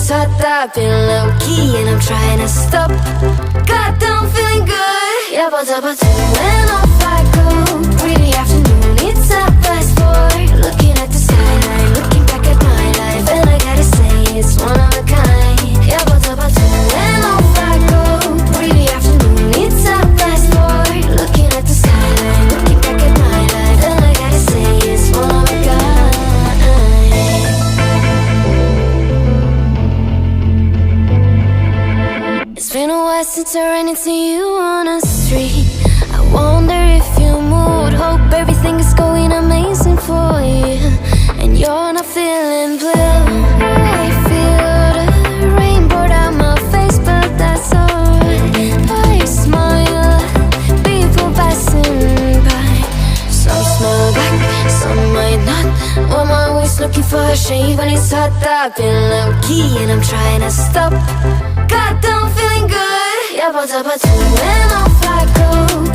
it's hot, I've been low-key and I'm trying to stop. Goddamn, feeling good. Yeah, but when off I go. Pretty afternoon, it's 4:30. Looking at the skyline, looking back at my life, and I gotta say it's one of a kind. Yeah, but when off I go. Pretty afternoon, it's 4:30. Looking at the skyline, looking back at my life, and I gotta say it's one of a kind. It's been a while since I ran into you on a street. I wonder if you moved. Hope everything is going amazing for you, and you're not feeling blue. I feel the rain pour down my face, but that's alright. I smile at people passing by. Some smile back, some might not. I'm always looking for a shade when it's hot. I've been low-key and I'm trying to stop. Goddamn, feeling good. Yeah, but when off I go.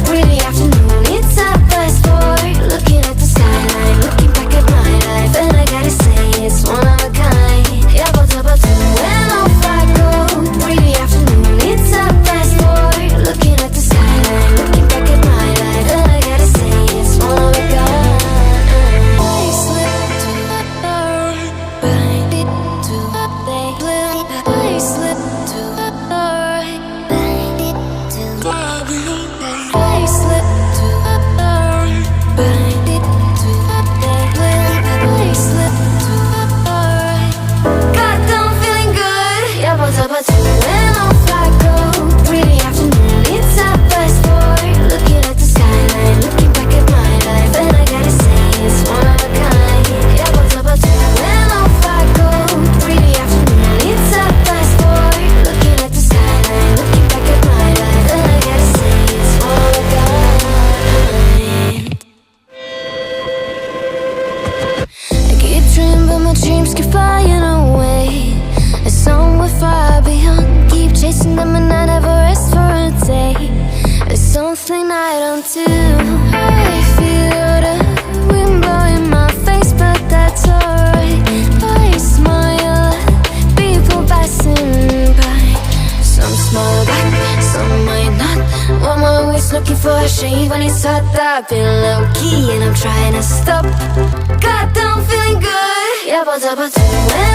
Pretty afternoon, it's 4:30. Looking at the skyline, looking back at my life, and I gotta say it's one of a kind. Yeah, but when off I go. Pretty afternoon, it's 4:30. Looking at the skyline, looking back at my life, and I gotta say it's one of a kind. I slip to the door, bind it to the blue. I slip to the door, bind it to the blue. I slip to the door, bind it to the blue. I slip to the door. Goddamn, feeling good. Yeah, but when off I go. Pretty afternoon, it's 4:30. Looking at the skyline, looking back at my life, and I gotta say it's one of a kind. Yeah, but when off I go. Pretty afternoon, it's 4:30. Looking at the skyline, looking back at my life, and I gotta say it's one of a kind. I keep dreaming, but my dreams keep flying away. A song we're far beyond. Keep chasing them and I never rest for a day. There's something I don't do. I feel the wind blowing my face, but that's alright. I smile at people passing by. Some smile back, some might not. I'm always looking for a shade when it's hot. I've been low-key and I'm trying to stop. Goddamn, feeling good. Yeah, but when